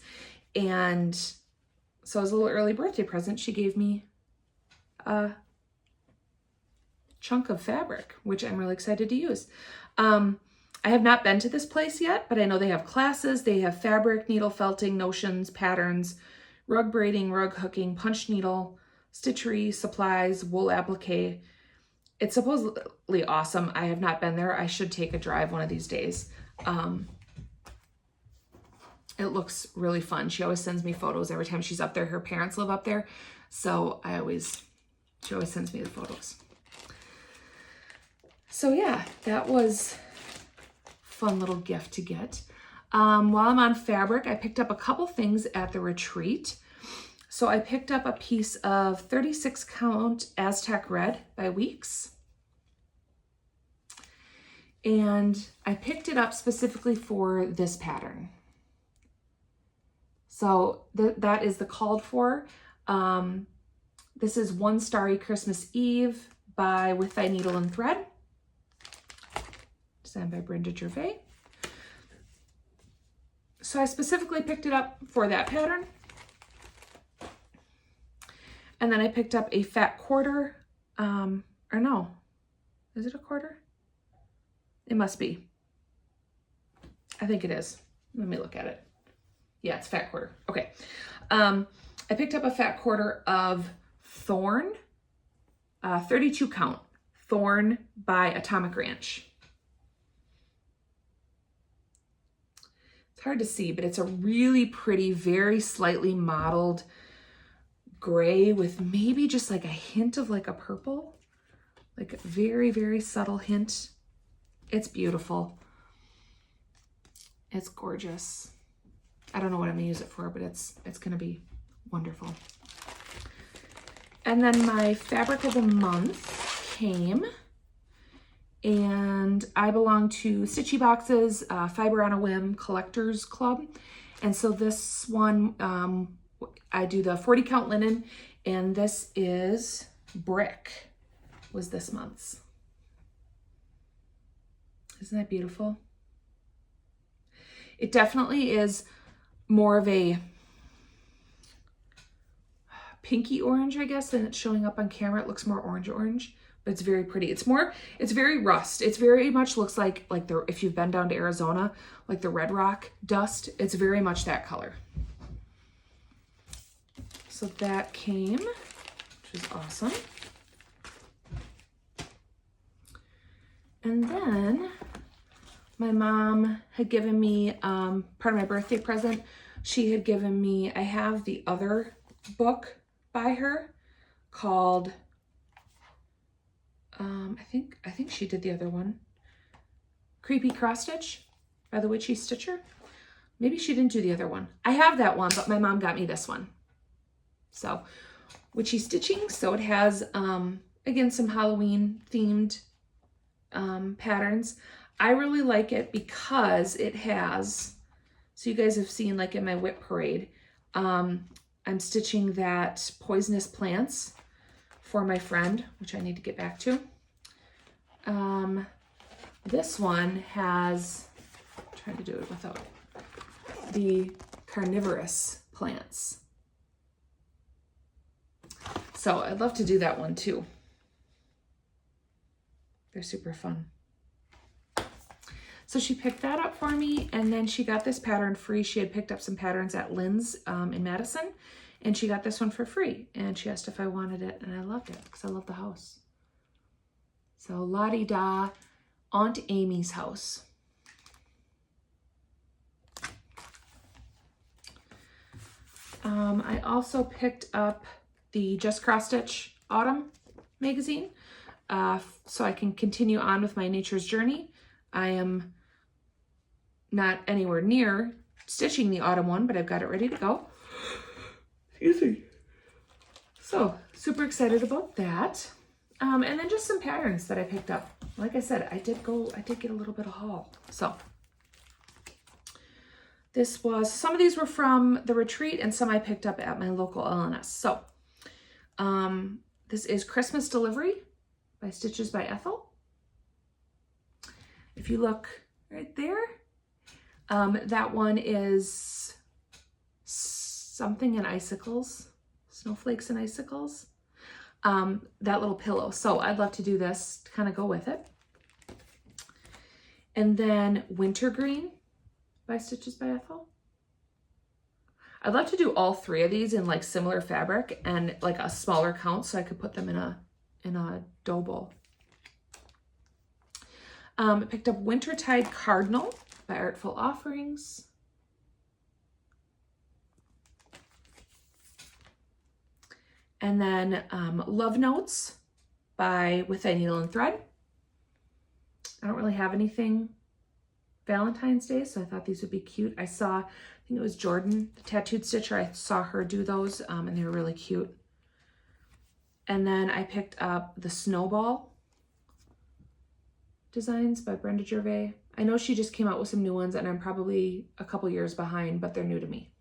And so as a little early birthday present, she gave me a chunk of fabric, which I'm really excited to use. I have not been to this place yet, but I know they have classes, they have fabric, needle felting, notions, patterns, rug braiding, rug hooking, punch needle, stitchery, supplies, wool applique. It's supposedly awesome. I have not been there. I should take a drive one of these days. It looks really fun. She always sends me photos every time she's up there. Her parents live up there. So she always sends me the photos. So yeah, that was a fun little gift to get. While I'm on fabric, I picked up a couple things at the retreat. So I picked up a piece of 36 count Aztec Red by Weeks. And I picked it up specifically for this pattern. So that is the called for. This is One Starry Christmas Eve by With Thy Needle and Thread. Designed by Brenda Gervais. So I specifically picked it up for that pattern. And then I picked up a fat quarter, or no, is it a quarter? It must be. I think it is. Let me look at it. Yeah, it's fat quarter. Okay. I picked up a fat quarter of Thorn, 32 count, Thorn by Atomic Ranch. It's hard to see, but it's a really pretty, very slightly mottled gray with maybe just like a hint of like a purple, like a very, very subtle hint. It's beautiful. It's gorgeous. I don't know what I'm gonna use it for, but it's gonna be wonderful. And then my fabric of the month came, and I belong to Stitchy Box's Fiber on a Whim Collectors Club. And so this one, I do the 40 count linen, and this is Brick, was this month's. Isn't that beautiful? It definitely is more of a pinky orange, I guess, than it's showing up on camera. It looks more orange, but it's very pretty. It's very rust. It's very much looks like if you've been down to Arizona, like the Red Rock dust, it's very much that color. So that came, which is awesome. And then my mom had given me, part of my birthday present, she had given me, I have the other book by her called, I think she did the other one, Creepy Cross Stitch by the Witchy Stitcher. Maybe she didn't do the other one. I have that one, but my mom got me this one. So, Witchy Stitching. So it has, again, some Halloween themed patterns. I really like it because it has, so you guys have seen like in my whip parade, I'm stitching that Poisonous Plants for my friend, which I need to get back to. This one has, I'm trying to do it without the carnivorous plants. So I'd love to do that one too. They're super fun. So she picked that up for me, and then she got this pattern free. She had picked up some patterns at Lynn's in Madison, and she got this one for free. And she asked if I wanted it, and I loved it because I love the house. So la-di-da, Aunt Amy's house. I also picked up the Just Cross Stitch Autumn magazine, so I can continue on with my nature's journey. I am not anywhere near stitching the autumn one, but I've got it ready to go. Excuse me. So super excited about that. And then just some patterns that I picked up. Like I said, I did get a little bit of haul. So this was, some of these were from the retreat and some I picked up at my local LNS. So this is Christmas Delivery by Stitches by Ethel. If you look right there, that one is something in icicles, snowflakes and icicles, that little pillow. So I'd love to do this to kind of go with it. And then Wintergreen by Stitches by Ethel. I'd love to do all 3 of these in like similar fabric and like a smaller count so I could put them in a dough bowl. I picked up Wintertide Cardinal by Artful Offerings. And then Love Notes by With a Needle and Thread. I don't really have anything Valentine's Day, so I thought these would be cute. I saw, I think it was Jordan, the tattooed stitcher. I saw her do those and they were really cute. And then I picked up the Snowball designs by Brenda Gervais. I know she just came out with some new ones and I'm probably a couple years behind, but they're new to me.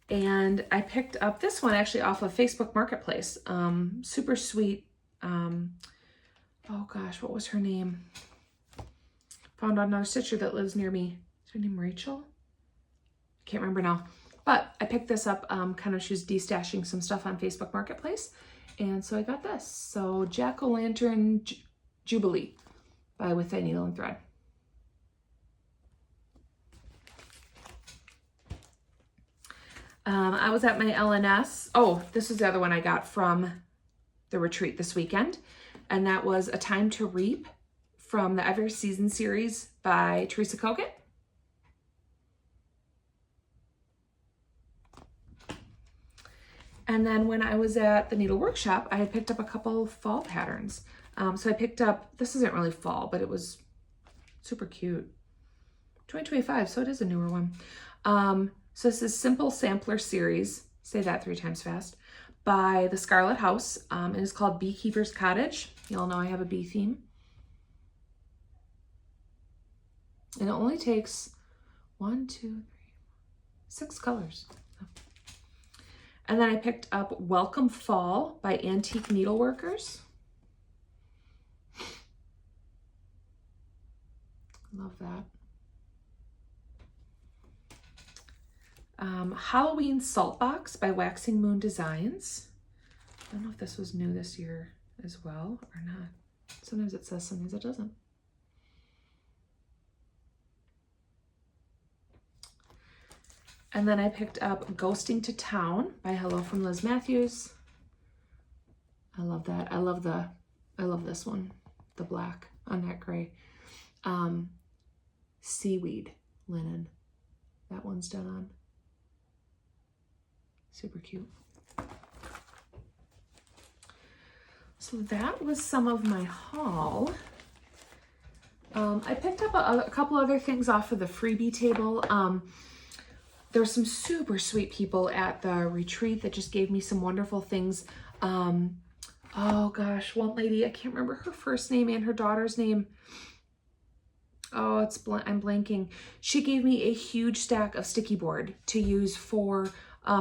And I picked up this one actually off of Facebook Marketplace. Super sweet. Oh gosh, what was her name? Found another stitcher that lives near me. Is her name Rachel? I can't remember now. But I picked this up, kind of, she was destashing some stuff on Facebook Marketplace. And so I got this. So Jack-O-Lantern Jubilee by With a Needle and Thread. I was at my LNS. Oh, this is the other one I got from the retreat this weekend. And that was A Time to Reap from the Every Season series by Teresa Kogut. And then when I was at the needle workshop, I had picked up a couple fall patterns. So I picked up, this isn't really fall, but it was super cute. 2025, so it is a newer one. So this is Simple Sampler Series, say that 3 times fast, by the Scarlet House. And it's called Beekeeper's Cottage. You all know I have a bee theme. And it only takes 1, 2, 3, 6 colors. And then I picked up Welcome Fall by Antique Needleworkers. Love that. Halloween Salt Box by Waxing Moon Designs. I don't know if this was new this year as well or not. Sometimes it says, sometimes it doesn't. And then I picked up Ghosting to Town by Hello from Liz Matthews. I love that. I love this one, the black on that gray. Seaweed linen. That one's done on. Super cute. So that was some of my haul. I picked up a couple other things off of the freebie table. There were some super sweet people at the retreat that just gave me some wonderful things. Oh gosh, one lady, I can't remember her first name and her daughter's name. Oh, I'm blanking. She gave me a huge stack of sticky board to use for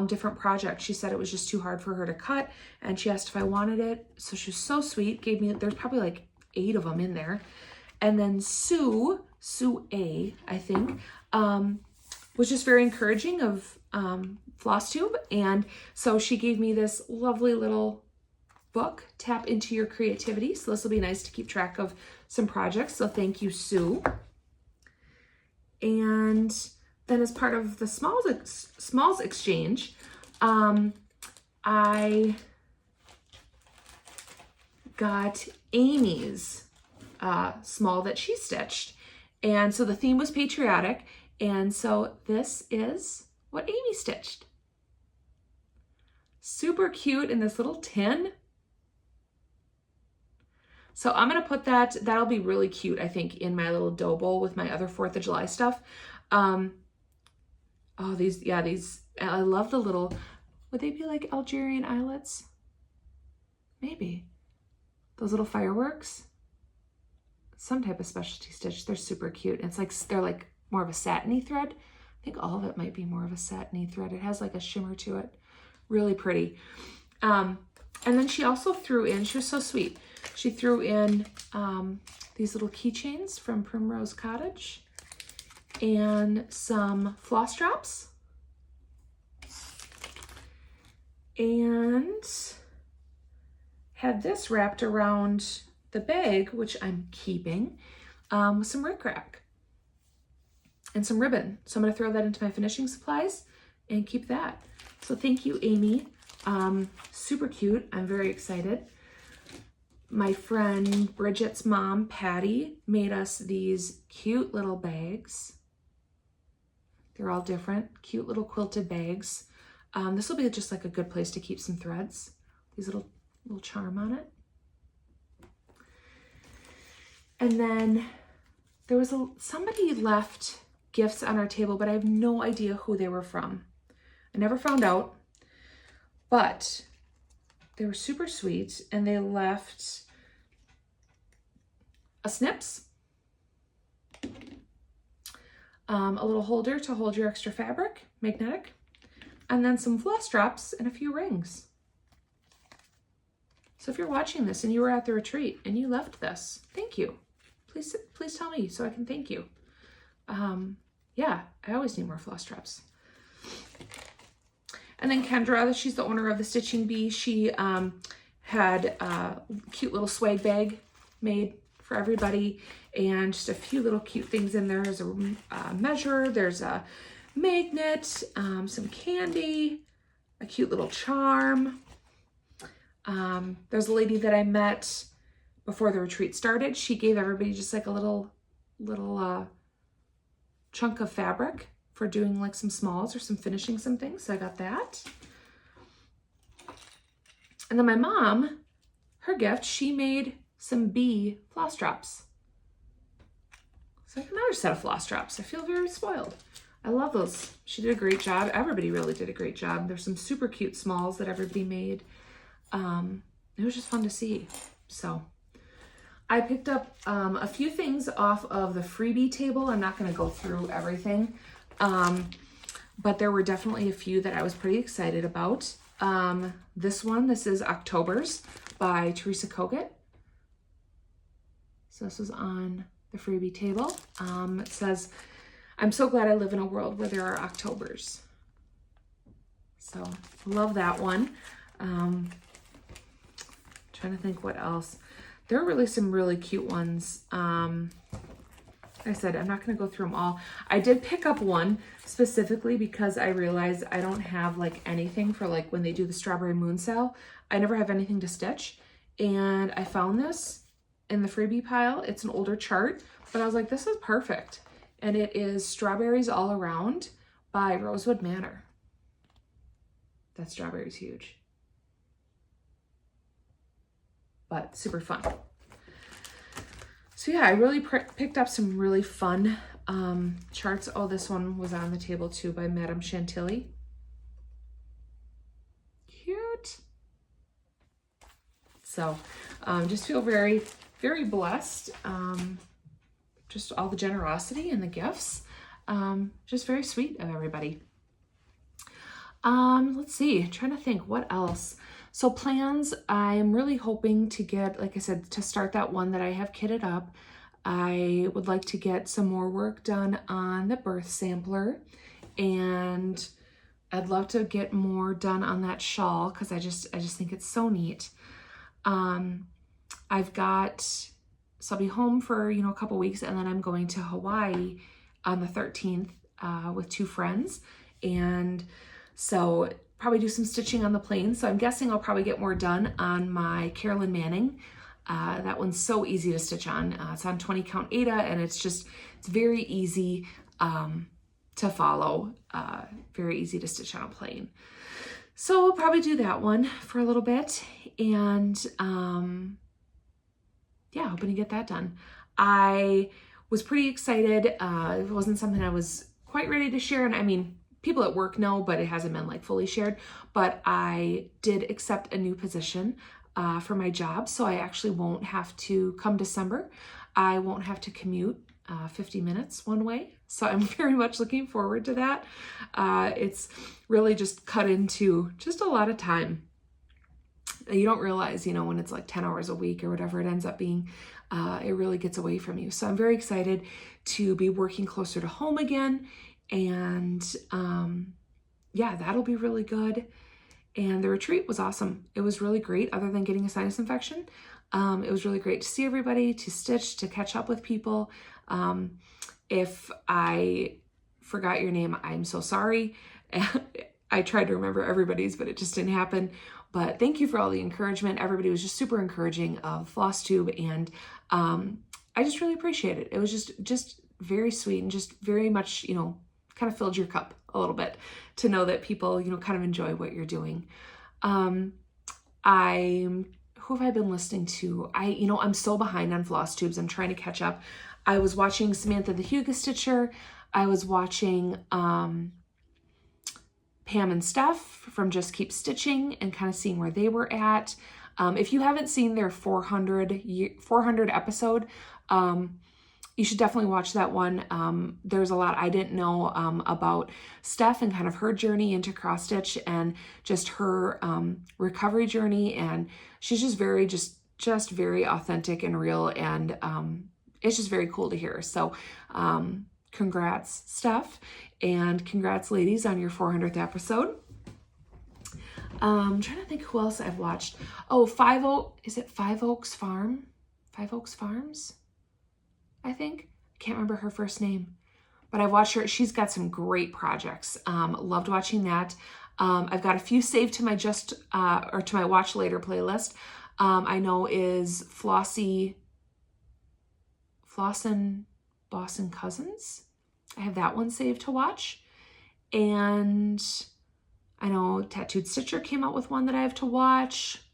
different projects. She said it was just too hard for her to cut and she asked if I wanted it. So she was so sweet, gave me, there's probably like 8 of them in there. And then Sue A, I think, was just very encouraging of Flosstube. And so she gave me this lovely little book, Tap Into Your Creativity. So this will be nice to keep track of some projects. So thank you, Sue. And then as part of the Smalls exchange, I got Amy's small that she stitched. And so the theme was patriotic. And so this is what Amy stitched. Super cute in this little tin. So I'm going to put that'll be really cute, I think, in my little dough bowl with my other 4th of July stuff. Oh, these, I love the little, would they be like Algerian eyelets? Maybe. Those little fireworks. Some type of specialty stitch. They're super cute. It's like, they're like more of a satiny thread. I think all of it might be more of a satiny thread. It has like a shimmer to it. Really pretty. And then she also threw in, she was so sweet. She threw in these little keychains from Primrose Cottage and some floss drops. And had this wrapped around the bag, which I'm keeping, with some rickrack. and some ribbon. So I'm gonna throw that into my finishing supplies and keep that. So thank you, Amy. Super cute, I'm very excited. My friend Bridget's mom, Patty, made us these cute little bags. They're all different, cute little quilted bags. This will be just like a good place to keep some threads. These little charm on it. And then there was somebody left gifts on our table, but I have no idea who they were from. I never found out, but they were super sweet, and they left a snips, a little holder to hold your extra fabric, magnetic, and then some floss drops and a few rings. So if you're watching this and you were at the retreat and you left this, thank you. Please tell me so I can thank you. Yeah, I always need more floss drops. And then Kendra, she's the owner of the Stitching Bee. She had a cute little swag bag made for everybody, and just a few little cute things in there. There's a measure, there's a magnet, some candy, a cute little charm. There's a lady that I met before the retreat started. She gave everybody just like a little chunk of fabric for doing like some smalls or some finishing some things. So I got that. And then my mom, her gift, she made some bee floss drops. So I have another set of floss drops. I feel very spoiled. I love those. She did a great job. Everybody really did a great job. There's some super cute smalls that everybody made. It was just fun to see. So I picked up a few things off of the freebie table. I'm not going to go through everything, but there were definitely a few that I was pretty excited about. This is October's by Teresa Kogut. So this was on the freebie table. It says, "I'm so glad I live in a world where there are Octobers." So love that one. Trying to think what else. There are really some really cute ones. Like I said, I'm not going to go through them all. I did pick up one specifically because I realized I don't have like anything for like when they do the Strawberry Moon sale. I never have anything to stitch. And I found this in the freebie pile. It's an older chart, but I was like, this is perfect. And it is Strawberries All Around by Rosewood Manor. That strawberry's huge. But super fun. So yeah, I really picked up some really fun charts. Oh, this one was on the table too by Madame Chantilly. Cute. So just feel very, very blessed. Just all the generosity and the gifts. Just very sweet of everybody. Let's see, I'm trying to think what else. So plans, I'm really hoping to get, like I said, to start that one that I have kitted up. I would like to get some more work done on the birth sampler, and I'd love to get more done on that shawl because I just think it's so neat. So I'll be home for, a couple weeks, and then I'm going to Hawaii on the 13th with 2 friends, and so probably do some stitching on the plane. So I'm guessing I'll probably get more done on my Carolyn Manning. That one's so easy to stitch on. It's on 20 count Aida, and it's very easy to follow, very easy to stitch on a plane. So we'll probably do that one for a little bit, and yeah, hoping to get that done. I was pretty excited. It wasn't something I was quite ready to share, and I mean, people at work know, but it hasn't been like fully shared. But I did accept a new position for my job, so I actually won't have to, come December, I won't have to commute 50 minutes one way. So I'm very much looking forward to that. It's really just cut into just a lot of time. You don't realize, when it's like 10 hours a week or whatever it ends up being, it really gets away from you. So I'm very excited to be working closer to home again. And yeah, that'll be really good. And the retreat was awesome. It was really great, other than getting a sinus infection. It was really great to see everybody, to stitch, to catch up with people. If I forgot your name, I'm so sorry. I tried to remember everybody's, but it just didn't happen. But thank you for all the encouragement. Everybody was just super encouraging of Flosstube, and I just really appreciate it. It was just very sweet and just very much, you know, kind of filled your cup a little bit to know that people, you know, kind of enjoy what you're doing. Who have I been listening to? I'm so behind on Flosstubes. I'm trying to catch up. I was watching Samantha the Huga Stitcher. I was watching Pam and Steph from Just Keep Stitching and kind of seeing where they were at. If you haven't seen their 400 episode, you should definitely watch that one. There's a lot I didn't know about Steph and kind of her journey into cross stitch and just her recovery journey, and she's just very very authentic and real, and it's just very cool to hear. So congrats, Steph, and congrats, ladies, on your 400th episode. I'm trying to think who else I've watched. Oh, is it Five Oaks Farm? Five Oaks Farms? I think. I can't remember her first name, but I've watched her. She's got some great projects. Loved watching that. I've got a few saved to my to my watch later playlist. I know is Flossin Boston Cousins. I have that one saved to watch. And I know Tattooed Stitcher came out with one that I have to watch.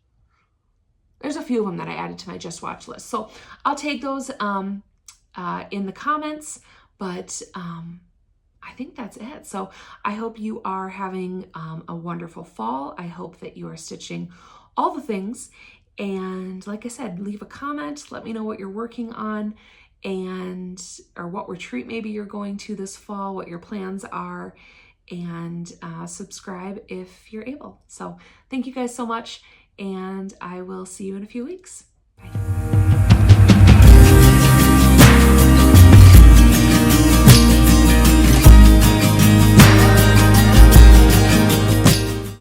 There's a few of them that I added to my just watch list. So I'll take those in the comments, but I think that's it. So I hope you are having a wonderful fall. I hope that you are stitching all the things. And like I said, leave a comment. Let me know what you're working on or what retreat maybe you're going to this fall, what your plans are, and subscribe if you're able. So thank you guys so much, and I will see you in a few weeks. Bye.